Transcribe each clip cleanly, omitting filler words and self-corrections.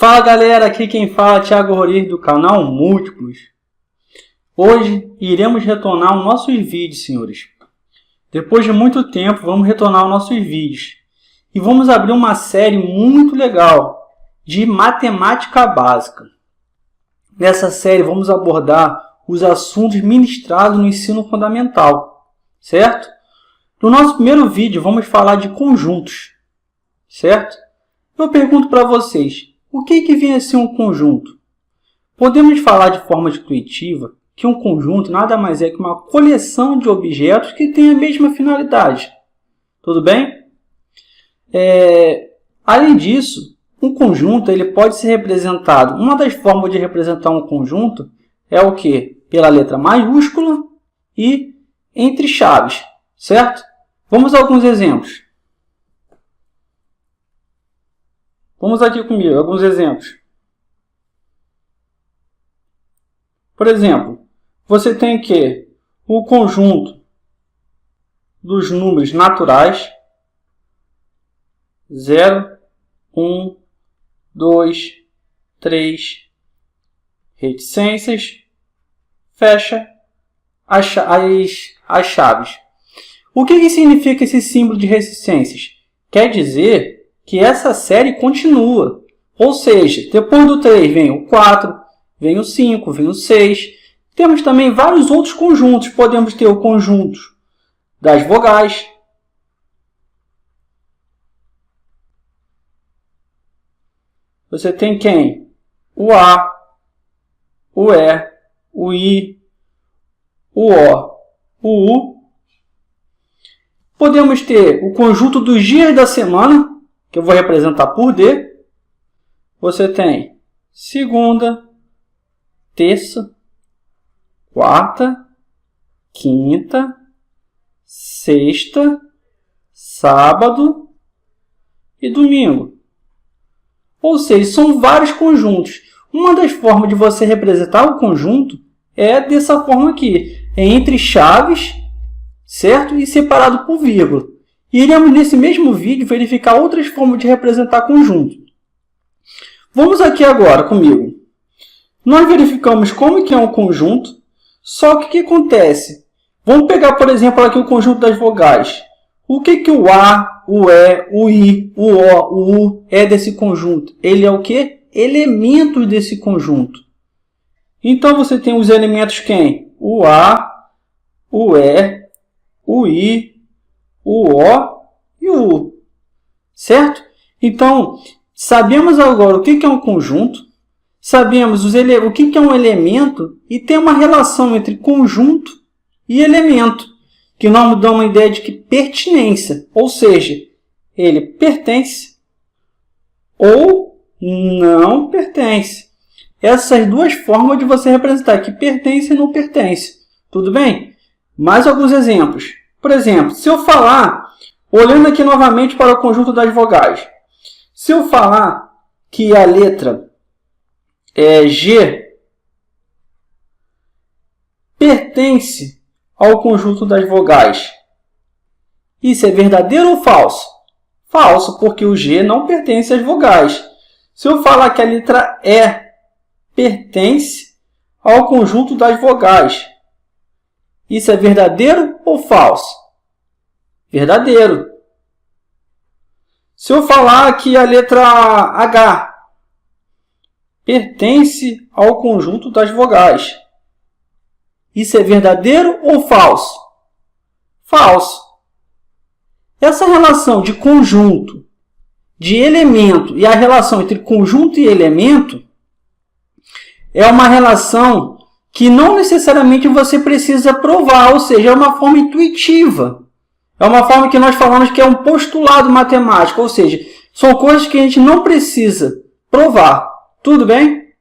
Fala galera, aqui quem fala é Thiago Rodrigues do canal Múltiplos. Hoje iremos retornar os nossos vídeos, senhores. Depois de muito tempo vamos retornar os nossos vídeos. E vamos abrir uma série muito legal de matemática básica. Nessa série vamos abordar os assuntos ministrados no ensino fundamental, certo? No nosso primeiro vídeo vamos falar de conjuntos, certo? Eu pergunto para vocês, o que vem a ser um conjunto? Podemos falar de forma intuitiva que um conjunto nada mais é que uma coleção de objetos que têm a mesma finalidade. Tudo bem? Além disso, um conjunto ele pode ser representado. Uma das formas de representar um conjunto é o quê? Pela letra maiúscula e entre chaves, certo? Vamos a alguns exemplos. Vamos aqui comigo, alguns exemplos. Por exemplo, você tem que o conjunto dos números naturais 0, 1, 2, 3, reticências, fecha as chaves. O que significa esse símbolo de reticências? Quer dizer que essa série continua. Ou seja, depois do 3 vem o 4, vem o 5, vem o 6. Temos também vários outros conjuntos. Podemos ter o conjunto das vogais. Você tem quem? O A, o E, o I, o O, o U. Podemos ter o conjunto dos dias da semana, que eu vou representar por D. Você tem segunda, terça, quarta, quinta, sexta, sábado e domingo. Ou seja, são vários conjuntos. Uma das formas de você representar o conjunto é dessa forma aqui, entre chaves, certo? E separado por vírgula. Iremos nesse mesmo vídeo verificar outras formas de representar conjunto. Vamos aqui agora comigo. Nós verificamos como que é um conjunto, só que o que acontece? Vamos pegar, por exemplo, aqui o conjunto das vogais. O que o A, o E, o I, o O, o U é desse conjunto? Ele é o quê? Elementos desse conjunto. Então, você tem os elementos quem? O A, o E, o I, o O e o U. Certo? Então, sabemos agora o que é um conjunto, sabemos o que é um elemento e tem uma relação entre conjunto e elemento, que nós damos uma ideia de que pertinência, ou seja, ele pertence ou não pertence. Essas duas formas de você representar que pertence e não pertence. Tudo bem? Mais alguns exemplos. Por exemplo, se eu falar, olhando aqui novamente para o conjunto das vogais, se eu falar que a letra G pertence ao conjunto das vogais, isso é verdadeiro ou falso? Falso, porque o G não pertence às vogais. Se eu falar que a letra E pertence ao conjunto das vogais, isso é verdadeiro ou falso? Verdadeiro. Se eu falar que a letra H pertence ao conjunto das vogais, isso é verdadeiro ou falso? Falso. Essa relação de conjunto, de elemento e a relação entre conjunto e elemento é uma relação que não necessariamente você precisa provar, ou seja, é uma forma intuitiva. É uma forma que nós falamos que é um postulado matemático, ou seja, são coisas que a gente não precisa provar. Tudo bem?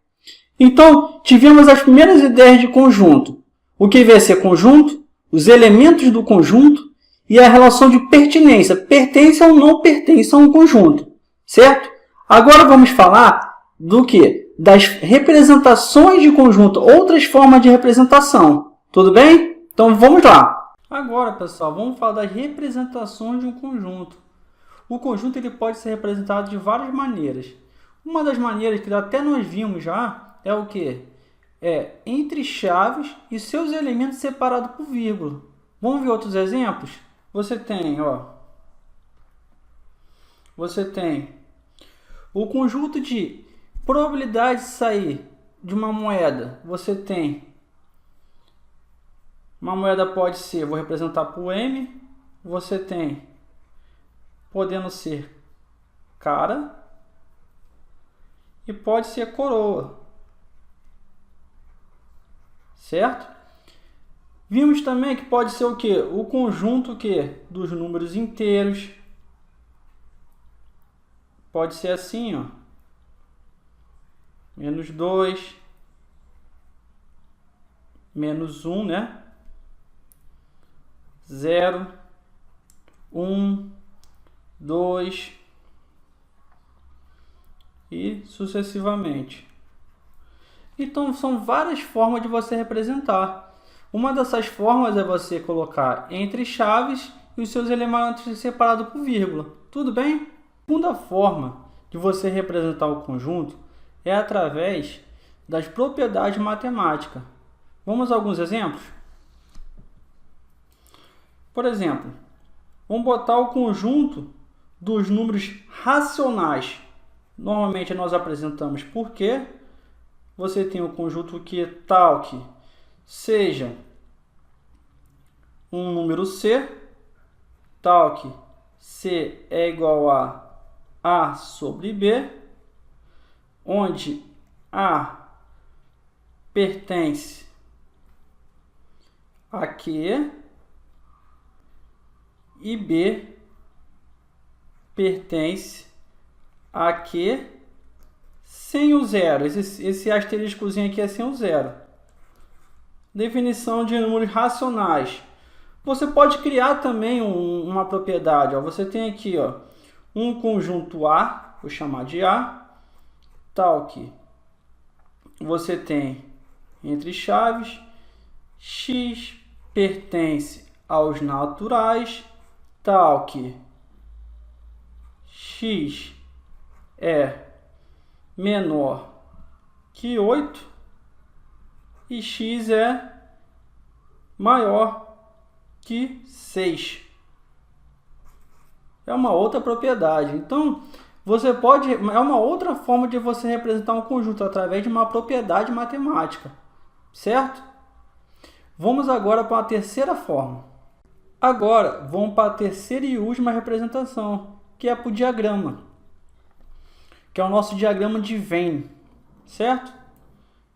Então, tivemos as primeiras ideias de conjunto. O que vai ser conjunto, os elementos do conjunto e a relação de pertinência. Pertence ou não pertence a um conjunto. Certo? Agora vamos falar do quê? Das representações de conjunto, outras formas de representação. Tudo bem? Então vamos lá. Agora, pessoal, vamos falar das representações de um conjunto. O conjunto ele pode ser representado de várias maneiras. Uma das maneiras que até nós vimos já é o que? É entre chaves e seus elementos separados por vírgula. Vamos ver outros exemplos? Você tem o conjunto de probabilidade de sair de uma moeda. Você tem uma moeda, pode ser, vou representar por M. Você tem podendo ser cara e pode ser coroa, certo? Vimos também que pode ser o que? O conjunto dos números inteiros. Pode ser assim, ó. -2, -1, né? 0, 1, 2 e sucessivamente. Então, são várias formas de você representar. Uma dessas formas é você colocar entre chaves e os seus elementos separados por vírgula. Tudo bem? A segunda forma de você representar o conjunto é através das propriedades matemáticas. Vamos a alguns exemplos? Por exemplo, vamos botar o conjunto dos números racionais. Normalmente nós apresentamos porque você tem o conjunto tal que seja um número C, tal que C é igual a sobre B, onde A pertence a Q e B pertence a Q sem o zero. Esse asteriscozinho aqui é sem o zero. Definição de números racionais. Você pode criar também uma propriedade. Você tem aqui um conjunto A, vou chamar de A, tal que você tem entre chaves, x pertence aos naturais, tal que x é menor que 8 e x é maior que 6. É uma outra propriedade. Então, você pode... É uma outra forma de você representar um conjunto através de uma propriedade matemática. Certo? Vamos agora para a terceira forma. Agora, vamos para a terceira e última representação, que é para o diagrama. Que é o nosso diagrama de Venn. Certo?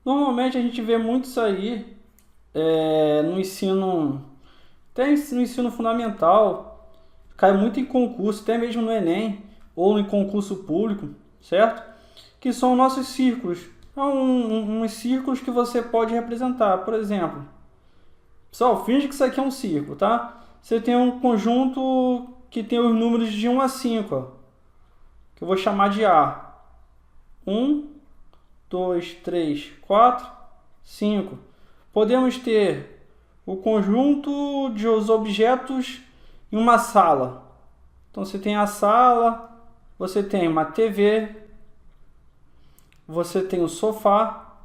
Normalmente a gente vê muito isso aí no ensino... Até no ensino fundamental, cai muito em concurso, até mesmo no Enem, ou em concurso público, certo? Que são nossos círculos. São uns círculos que você pode representar. Por exemplo, pessoal, finge que isso aqui é um círculo, tá? Você tem um conjunto que tem os números de 1 a 5, que eu vou chamar de A. 1, 2, 3, 4, 5. Podemos ter o conjunto de os objetos em uma sala. Então, você tem a sala, você tem uma TV, você tem o sofá,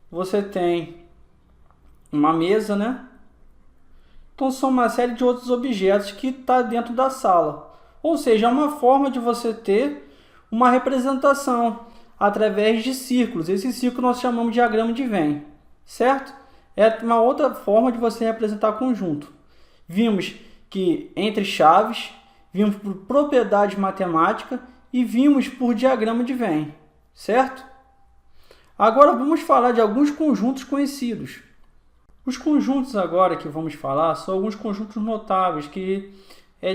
você tem uma mesa, né? Então, são uma série de outros objetos que está dentro da sala. Ou seja, é uma forma de você ter uma representação através de círculos. Esse círculo nós chamamos de diagrama de Venn, certo? É uma outra forma de você representar conjunto. Vimos que entre chaves, vimos por propriedade matemática e vimos por diagrama de Venn, certo? Agora vamos falar de alguns conjuntos conhecidos. Os conjuntos agora que vamos falar são alguns conjuntos notáveis que é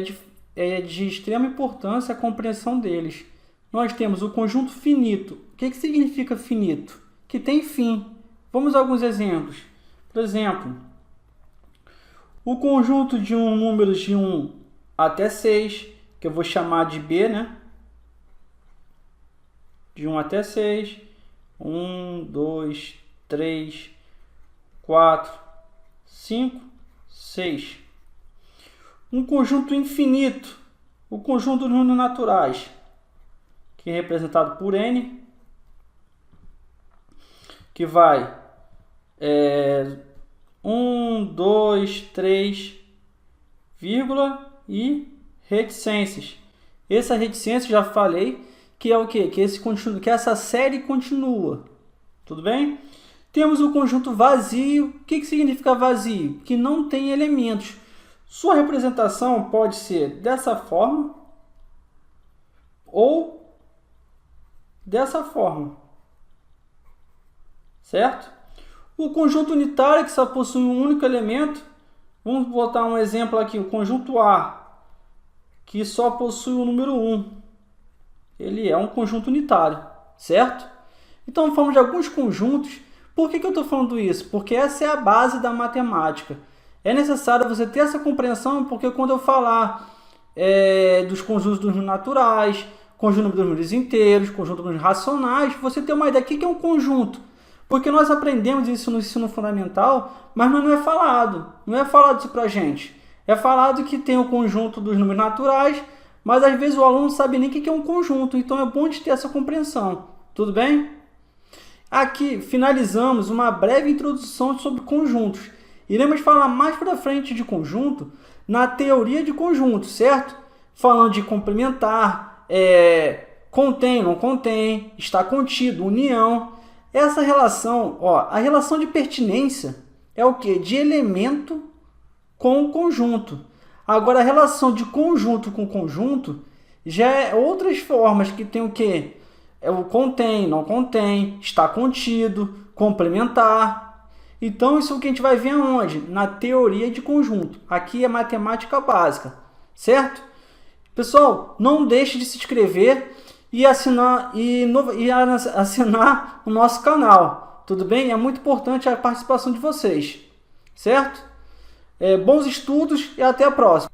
de extrema importância a compreensão deles. Nós temos o conjunto finito. O que significa finito? Que tem fim. Vamos a alguns exemplos. Por exemplo, o conjunto de números de 1 até 6, que eu vou chamar de B, né? De 1 até 6. 1, 2, 3, 4, 5, 6. Um conjunto infinito. O conjunto dos números naturais, que é representado por N, que vai 1, 2, 3, vírgula e reticências. Essa reticência, já falei, que é o quê? Que essa série continua. Tudo bem? Temos o conjunto vazio. O que significa vazio? Que não tem elementos. Sua representação pode ser dessa forma ou dessa forma. Certo? O conjunto unitário, que só possui um único elemento. Vamos botar um exemplo aqui. O conjunto A, que só possui o número 1. Ele é um conjunto unitário. Certo? Então, falamos de alguns conjuntos. Por que eu estou falando isso? Porque essa é a base da matemática. É necessário você ter essa compreensão, porque quando eu falar dos conjuntos dos números naturais, conjunto dos números inteiros, conjunto dos números racionais, você tem uma ideia do que é um conjunto. Porque nós aprendemos isso no ensino fundamental, mas não é falado. Não é falado isso para a gente. É falado que tem o conjunto dos números naturais, mas às vezes o aluno não sabe nem o que é um conjunto. Então é bom de ter essa compreensão. Tudo bem? Aqui finalizamos uma breve introdução sobre conjuntos. Iremos falar mais para frente de conjunto na teoria de conjuntos, certo? Falando de complementar, contém, não contém, está contido, união. Essa relação, a relação de pertinência é o quê? De elemento com conjunto. Agora, a relação de conjunto com conjunto já é outras formas que tem o quê? O contém, não contém, está contido, complementar. Então, isso é o que a gente vai ver aonde? Na teoria de conjunto. Aqui é matemática básica, certo? Pessoal, não deixe de se inscrever e assinar o nosso canal. Tudo bem? É muito importante a participação de vocês, certo? Bons estudos e até a próxima.